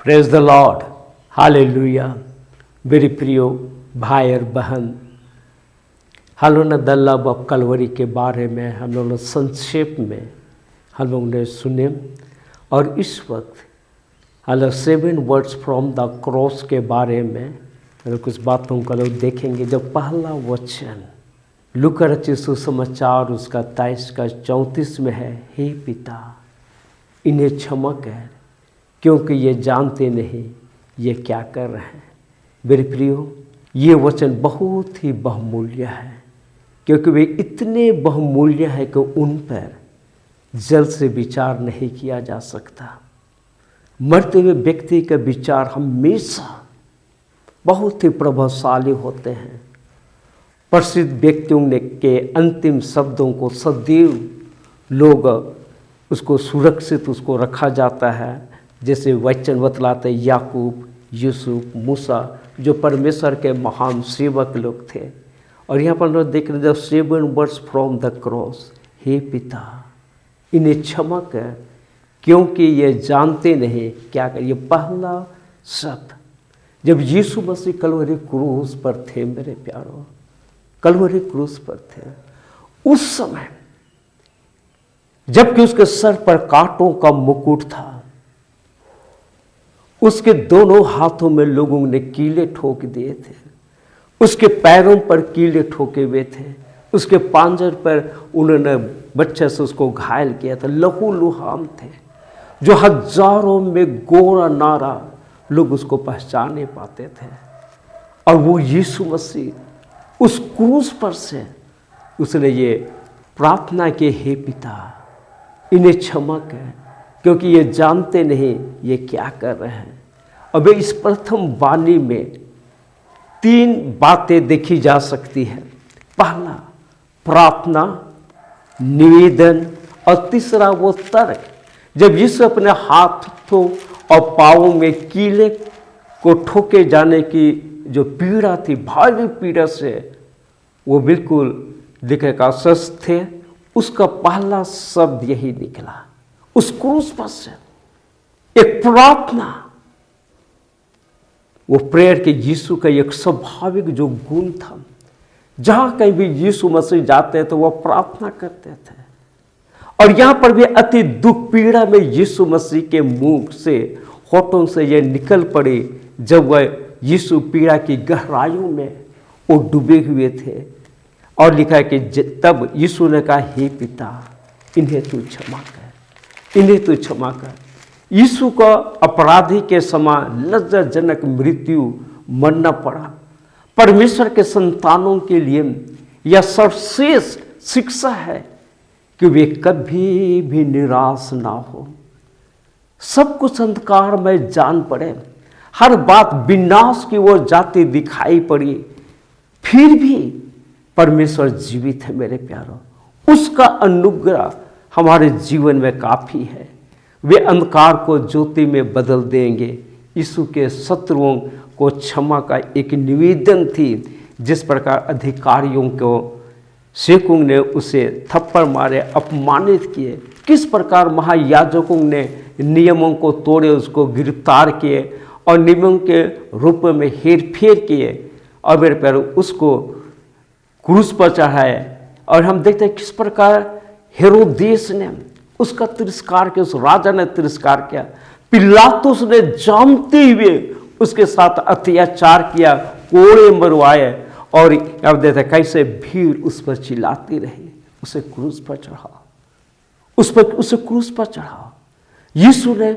Praise the Lord, hallelujah. मेरे प्रियो भाई और बहन, हम लोग ने द लव ऑफ कलवरी के बारे में हम लोग ने संक्षेप में हम लोग ने सुने। और इस वक्त हम लोग 7 वर्ड्स फ्रॉम द क्रॉस के बारे में हम लोग कुछ बातों को लोग देखेंगे। जब पहला वचन लूका रचित सुसमाचार उसका 23 का 34 में है, हे पिता इन्हें क्षमा कर क्योंकि ये जानते नहीं ये क्या कर रहे हैं। मेरे प्रियो, ये वचन बहुत ही बहुमूल्य है क्योंकि वे इतने बहुमूल्य हैं कि उन पर जल्द से विचार नहीं किया जा सकता। मरते हुए व्यक्ति के विचार हमेशा बहुत ही प्रभावशाली होते हैं। प्रसिद्ध व्यक्तियों ने के अंतिम शब्दों को सदैव लोग उसको सुरक्षित उसको रखा जाता है। जैसे वचन बतलाते याकूब, यूसुफ, मूसा जो परमेश्वर के महान सेवक लोग थे। और यहाँ पर लोग देख रहे जब 7 वर्ड्स फ्रॉम द क्रॉस, हे पिता इन्हें क्षमा कर क्योंकि ये जानते नहीं क्या कर। ये पहला शब्द जब यीशु मसीह कलवरी क्रूस पर थे, मेरे प्यारों कलवरी क्रूस पर थे, उस समय जबकि उसके सर पर कांटों का मुकुट था, उसके दोनों हाथों में लोगों ने कीले ठोक दिए थे, उसके पैरों पर कीले ठोके हुए थे, उसके पांजर पर उन्होंने बच्चे से उसको घायल किया था। लहू लुहान थे जो हजारों में गोरा नारा लोग उसको पहचान नहीं पाते थे। और वो यीशु मसीह उस क्रूस पर से उसने ये प्रार्थना की, हे पिता इन्हें क्षमा कर क्योंकि ये जानते नहीं ये क्या कर रहे हैं। अब इस प्रथम वाणी में 3 बातें देखी जा सकती है। पहला प्रार्थना, निवेदन और तीसरा वो तर्क। जब यीशु अपने हाथों और पाँवों में कीले को ठोके जाने की जो पीड़ा थी, भारी पीड़ा से वो बिल्कुल दिखे का स्वस्थ थे, उसका पहला शब्द यही निकला उस क्रूस पर से, एक प्रार्थना। वो प्रेयर के यीशु का एक स्वाभाविक जो गुण था, जहां कहीं भी यीशु मसीह जाते तो वह प्रार्थना करते थे। और यहां पर भी अति दुख पीड़ा में यीशु मसीह के मुंह से, होठों से यह निकल पड़ी जब वह यीशु पीड़ा की गहराइयों में वो डूबे हुए थे। और लिखा है कि तब यीशु ने कहा, हे पिता इन्हें तू क्षमा कर, इन्हें तू क्षमा कर। यीशु को अपराधी के समान लज्जाजनक मृत्यु मरना पड़ा। परमेश्वर के संतानों के लिए यह सर्वश्रेष्ठ शिक्षा है कि वे कभी भी निराश ना हो। सब कुछ अंधकार में जान पड़े, हर बात विनाश की ओर जाती दिखाई पड़ी, फिर भी परमेश्वर जीवित है। मेरे प्यारों, उसका अनुग्रह हमारे जीवन में काफ़ी है। वे अंधकार को ज्योति में बदल देंगे। यीशु के शत्रुओं को क्षमा का एक निवेदन थी। जिस प्रकार अधिकारियों को सेवकों ने उसे थप्पड़ मारे, अपमानित किए, किस प्रकार महायाजकों ने नियमों को तोड़े, उसको गिरफ्तार किए और नियमों के रूप में हेर फेर किए और मेरे पैर उसको क्रूस पर चढ़ाए। और हम देखते हैं किस प्रकार हेरोदेस ने उसका तिरस्कार किया, उस राजा ने तिरस्कार किया। पिलातुस ने जानते हुए उसके साथ अत्याचार किया, कोड़े मरवाए। और अब देखते हैं कैसे भीड़ उस पर चिल्लाती रही, उसे क्रूस पर चढ़ा, उसे क्रूस पर चढ़ा। यीशु ने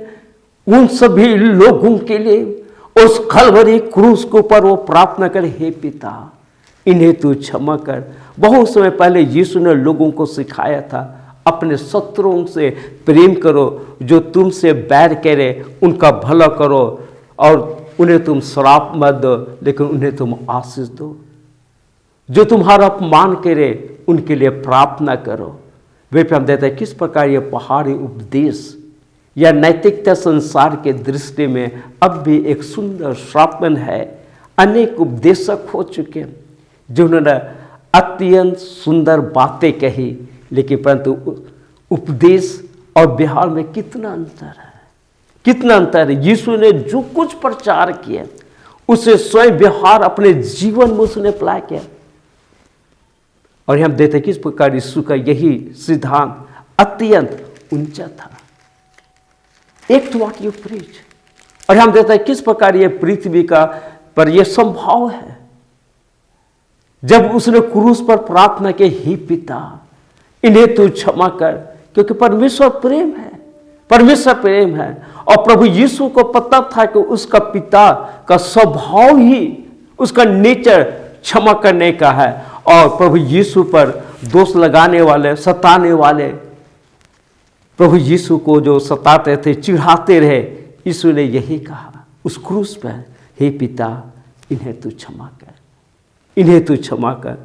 उन सभी लोगों के लिए उस कलवरी क्रूस के ऊपर वो प्रार्थना करे, हे पिता इन्हें तू क्षमा कर। बहुत समय पहले यीशु ने लोगों को सिखाया था, अपने शत्रुओं से प्रेम करो, जो तुमसे बैर करे उनका भला करो, और उन्हें तुम श्राप मत दो लेकिन उन्हें तुम आशीष दो। जो तुम्हारा अपमान करे उनके लिए प्रार्थना करो। वे पे हम देते हैं किस प्रकार ये पहाड़ी उपदेश या नैतिकता संसार के दृष्टि में अब भी एक सुंदर श्रापन है। अनेक उपदेशक हो चुके जिन्होंने अत्यंत सुंदर बातें कही, लेकिन परंतु उपदेश और व्यवहार में कितना अंतर है, कितना अंतर है। यीशु ने जो कुछ प्रचार किया उसे स्वयं व्यवहार अपने जीवन में उसने अप्लाई किया। और हम देखते हैं किस प्रकार यीशु का यही सिद्धांत अत्यंत ऊंचा था, एक्ट व्हाट यू प्रीच। और हम देखते हैं किस प्रकार यह पृथ्वी का पर यह संभव है। जब उसने क्रूस पर प्रार्थना की, ही पिता इन्हें तू क्षमा कर, क्योंकि परमेश्वर प्रेम है, परमेश्वर प्रेम है। और प्रभु यीशु को पता था कि उसका पिता का स्वभाव ही, उसका नेचर क्षमा करने का है। और प्रभु यीशु पर दोष लगाने वाले, सताने वाले, प्रभु यीशु को जो सताते थे, चिढ़ाते रहे, यीशु ने यही कहा उस क्रूस पर, हे पिता इन्हें तू क्षमा कर, इन्हें तू क्षमा कर।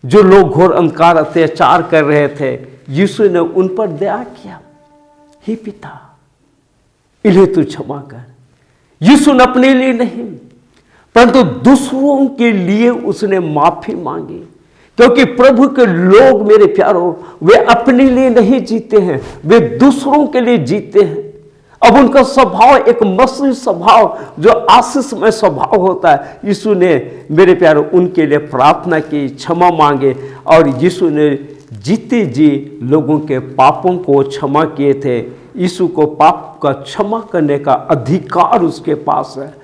जो लोग घोर अंधकार अत्याचार कर रहे थे, यीशु ने उन पर दया किया, हे पिता इन्हें तू क्षमा कर। यीशु ने अपने लिए नहीं परंतु दूसरों के लिए उसने माफी मांगी, क्योंकि प्रभु के लोग मेरे प्यारों, वे अपने लिए नहीं जीते हैं, वे दूसरों के लिए जीते हैं। अब उनका स्वभाव एक मसीही स्वभाव, जो आशीषमय स्वभाव होता है। यीशु ने मेरे प्यारों उनके लिए प्रार्थना की, क्षमा मांगे, और यीशु ने जीते जी लोगों के पापों को क्षमा किए थे। यीशु को पाप का क्षमा करने का अधिकार उसके पास है।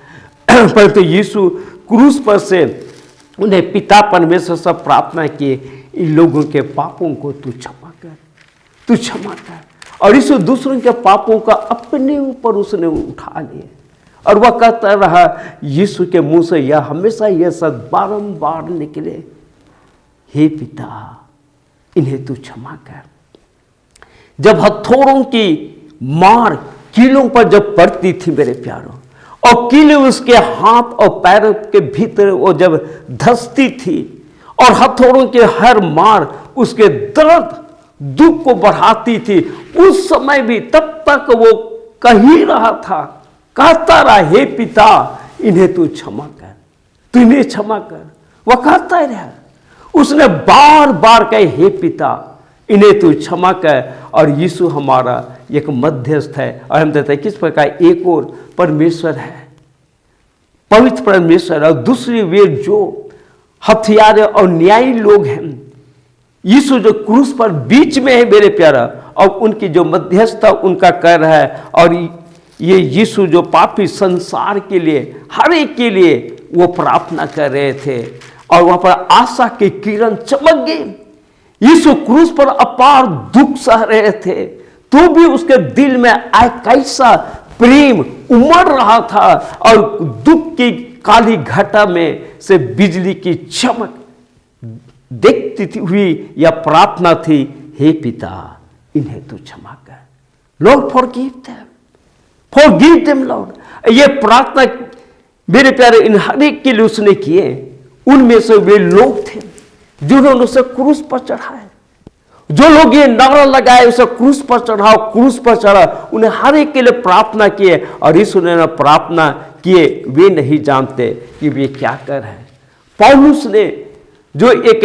परंतु यीशु क्रूस पर से उन्हें पिता परमेश्वर से प्रार्थना की, इन लोगों के पापों को तू क्षमा कर, तू क्षमा कर। और यीशु दूसरों के पापों का अपने ऊपर उसने उठा लिए। और वह कहता रहा, यीशु के मुंह से यह हमेशा यह शब्द बारंबार निकले, हे पिता इन्हें तू क्षमा कर। जब हथौड़ों की मार कीलों पर जब पड़ती थी मेरे प्यारों, और कीले उसके हाथ और पैरों के भीतर वो जब धंसती थी, और हथौड़ों के हर मार उसके दर्द दुख को बढ़ाती थी, उस समय भी तब तक वो कह ही रहा था, कहता रहा, हे पिता इन्हें तू क्षमा कर, तू इन्हें क्षमा कर। वह कहता ही रहा, उसने बार बार कहे, हे पिता इन्हें तू क्षमा कर। और यीशु हमारा एक मध्यस्थ है। और हम कहते हैं किस प्रकार एक और परमेश्वर है, पवित्र परमेश्वर, और दूसरी वे जो हथियार और न्यायी लोग हैं। यीशु जो क्रूस पर बीच में है मेरे प्यारा, और उनकी जो मध्यस्थता उनका कर रहा है। और ये यीशु जो पापी संसार के लिए, हर एक के लिए वो प्रार्थना कर रहे थे, और वहां पर आशा की किरण चमक गई। यीशु क्रूस पर अपार दुख सह रहे थे, तो भी उसके दिल में कैसा प्रेम उमड़ रहा था, और दुख की काली घटा में से बिजली की चमक देखती थी हुई यह प्रार्थना थी, हे पिता इन्हें तू क्षमा कर, लॉर्ड फॉरगिव देम लॉर्ड। ये प्रार्थना मेरे प्यारे इन हर एक के लिए उसने किए। उनमें से वे लोग थे जिन्होंने उसे क्रूस पर चढ़ाया, जो लोग ये नारा लगाए उसे क्रूस पर चढ़ाओ, क्रूस पर चढ़ा, उन्हें हर एक के लिए प्रार्थना किए। और यीशु ने प्रार्थना किए, वे नहीं जानते कि वे क्या कर रहे हैं। पौलुस ने जो एक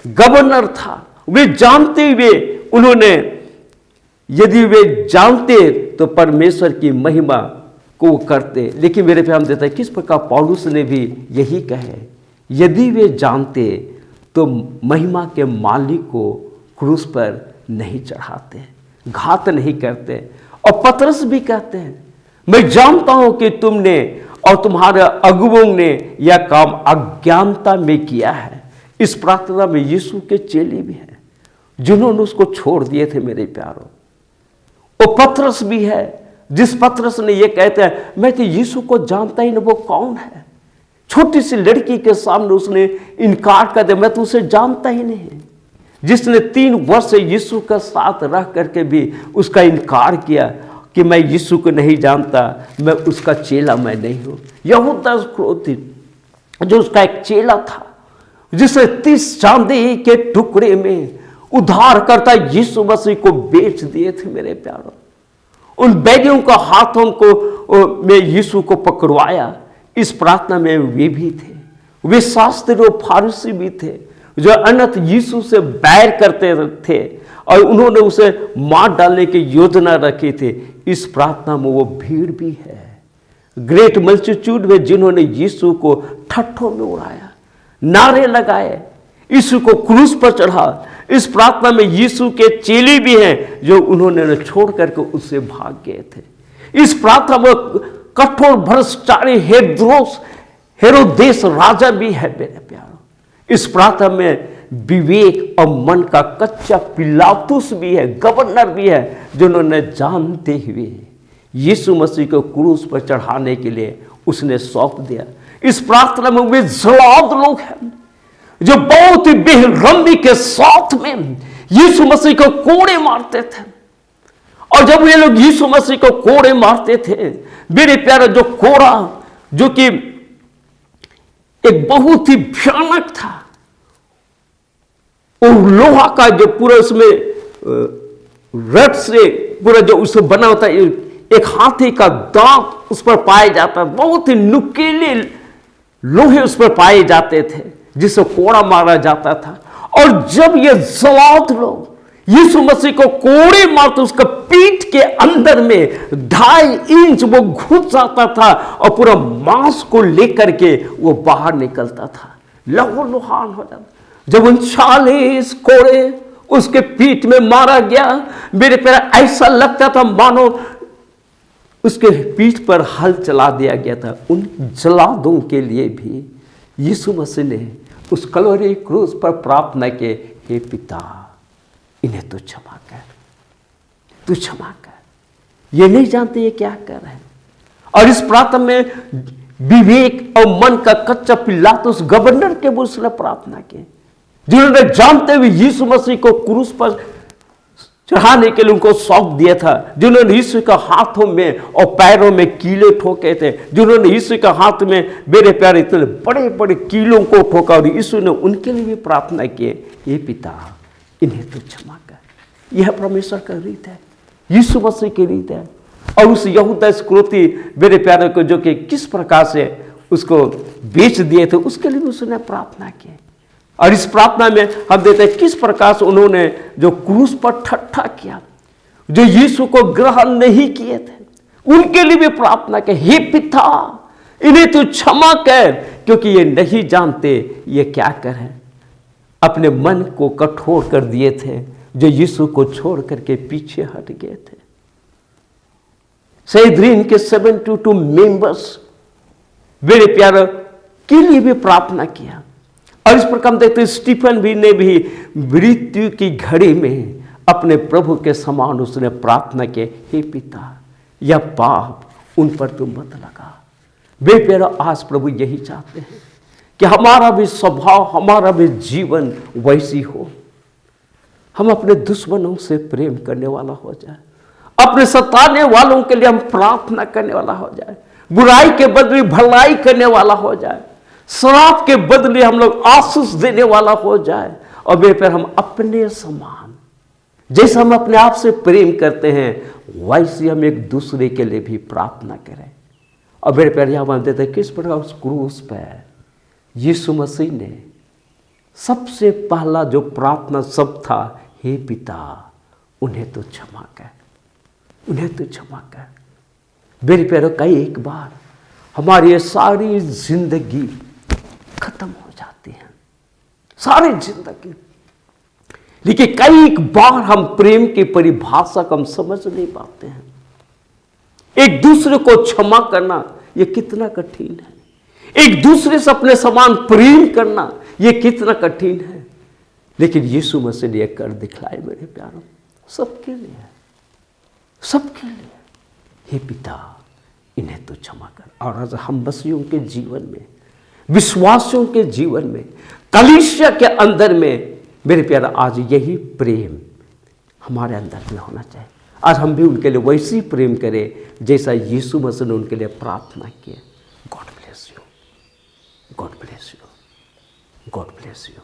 गवर्नर था, वे जानते हुए उन्होंने, यदि वे जानते तो परमेश्वर की महिमा को वो करते। लेकिन मेरे पे हम देता है किस प्रकार पौलुस ने भी यही कहे, यदि वे जानते तो महिमा के मालिक को क्रूस पर नहीं चढ़ाते, घात नहीं करते। और पतरस भी कहते हैं, मैं जानता हूं कि तुमने और तुम्हारे अगुवों ने यह काम अज्ञानता में किया है। इस प्रार्थना में यीशु के चेले भी हैं जिन्होंने उसको छोड़ दिए थे मेरे प्यारों। वो पतरस भी है जिस पतरस ने ये कहते हैं, मैं तो यीशु को जानता ही नहीं, वो कौन है। छोटी सी लड़की के सामने उसने इनकार कर दिया, मैं तो उसे जानता ही नहीं। जिसने 3 वर्ष यीशु का साथ रह करके भी उसका इनकार किया कि मैं यीशु को नहीं जानता, मैं उसका चेला मैं नहीं हूं। यहूदा इस्करियोती जो उसका एक चेला था, जिसे 30 चांदी के टुकड़े में उद्धारकर्ता यीशु मसीह को बेच दिए थे मेरे प्यारों। उन बैरियों का हाथों को में यीशु को पकड़वाया। इस प्रार्थना में वे भी थे, वे शास्त्री और फारिसी भी थे, जो अनंत यीशु से बैर करते थे और उन्होंने उसे मार डालने की योजना रखी थी, इस प्रार्थना में वो भीड़ भी है, ग्रेट मल्टीट्यूड में, जिन्होंने यीशु को ठट्ठों में उड़ाया, नारे लगाए, यीशु को क्रूस पर चढ़ा। इस प्रार्थना में यीशु के चेले भी हैं जो उन्होंने छोड़ करके उससे भाग गए थे। इस प्रार्थना में कठोर भ्रष्टाचारी हेरोदेस राजा भी है मेरे प्यारों। इस प्रार्थना में विवेक और मन का कच्चा पिलातुस भी है, गवर्नर भी है, जिन्होंने जानते हुए यीशु मसीह को क्रूस पर चढ़ाने के लिए उसने सौंप दिया। इस प्रार्थना में वे जलाद लोग हैं जो बहुत ही बेरहमी के साथ में यीशु मसीह को कोड़े मारते थे। और जब ये लोग यीशु मसीह को कोड़े मारते थे, मेरे प्यारे, जो कोड़ा जो कि एक बहुत ही भयानक था, और लोहा का जो पूरा उसमें रड से पूरा जो उससे बना होता है, एक हाथी का दांत उस पर पाए जाता, बहुत ही नुकीले लोहे उस पर पाए जाते थे जिससे कोड़ा मारा जाता था। और जब ये जलाद लोग यीशु मसीह को कोड़े मारते, उसका पीठ के अंदर में 2.5 इंच वो घुस जाता था और पूरा मांस को लेकर के वो बाहर निकलता था, लहू लुहान हो जाता। जब 39 कोड़े उसके पीठ में मारा गया, मेरे पैर ऐसा लगता था मानो उसके पीठ पर हल चला दिया गया था। उन जलादों के लिए भी यीशु मसीह ने उस कलवरी क्रूस पर प्रार्थना के, हे पिता, इन्हें तो क्षमा कर, तू क्षमा कर, ये नहीं जानते ये क्या कर रहे हैं। और इस प्रार्थना में विवेक और मन का कच्चा पिलातुस गवर्नर के उसने प्रार्थना की, जिन्होंने जानते हुए यीशु मसीह को क्रूस पर चढ़ाने के लिए उनको सौंप दिया था, जिन्होंने यीशु का हाथों में और पैरों में कीले ठोके थे, जिन्होंने यीशु का हाथ में मेरे प्यारे इतने बड़े बड़े कीलों को ठोका, और यीशु ने उनके लिए भी प्रार्थना की, ये पिता, इन्हें तो क्षमा कर। यह परमेश्वर का रीत है, यीशु मसीह की रीत है। और उस यहूदा इस्करियोती मेरे प्यारे को जो कि किस प्रकार से उसको बेच दिए थे, उसके लिए उसने प्रार्थना की। और इस प्रार्थना में हम देखते हैं किस प्रकार से उन्होंने जो क्रूस पर ठट्ठा किया, जो यीशु को ग्रहण नहीं किए थे, उनके लिए भी प्रार्थना की, हे पिता, इन्हें तू क्षमा कर, क्योंकि ये नहीं जानते ये क्या करें। अपने मन को कठोर कर दिए थे, जो यीशु को छोड़ करके पीछे हट गए थे। संहेद्रीन के 72 मेंबर्स मेरे प्यारे के लिए भी प्रार्थना किया। और इस प्रकार हम देखते हैं स्टीफन भी ने भी मृत्यु की घड़ी में अपने प्रभु के समान उसने प्रार्थना की, हे पिता, यह पाप उन पर तुम मत लगा। वे प्यारे, आज प्रभु यही चाहते हैं कि हमारा भी स्वभाव, हमारा भी जीवन वैसी हो। हम अपने दुश्मनों से प्रेम करने वाला हो जाए, अपने सताने वालों के लिए हम प्रार्थना करने वाला हो जाए, बुराई के बदले भलाई करने वाला हो जाए, श्राप के बदले हम लोग आशीष देने वाला हो जाए। और वे पर हम अपने समान, जैसे हम अपने आप से प्रेम करते हैं, वैसे हम एक दूसरे के लिए भी प्रार्थना करें। और मेरे प्यारे, हम देते किस प्रकार उस क्रूस पर यीशु मसीह ने सबसे पहला जो प्रार्थना शब्द था, हे पिता, उन्हें तो क्षमा कर, उन्हें तो क्षमा कर। मेरे प्यारे, कई एक बार हमारी ये सारी जिंदगी खत्म हो जाती है, सारी जिंदगी, लेकिन कई एक बार हम प्रेम की परिभाषा को हम समझ नहीं पाते हैं। एक दूसरे को क्षमा करना ये कितना कठिन है, एक दूसरे से अपने समान प्रेम करना ये कितना कठिन है। लेकिन यीशु मसीह ने कर दिखलाए मेरे प्यारों, सबके लिए, सबके लिए, हे पिता, इन्हें तो क्षमा कर। और आज हम मसीहियों के जीवन में, विश्वासियों के जीवन में, कलीसिया के अंदर में मेरे प्यारा, आज यही प्रेम हमारे अंदर में होना चाहिए। आज हम भी उनके लिए वैसी प्रेम करें जैसा यीशु मसीह ने उनके लिए प्रार्थना की। God bless you, God bless you, God bless you.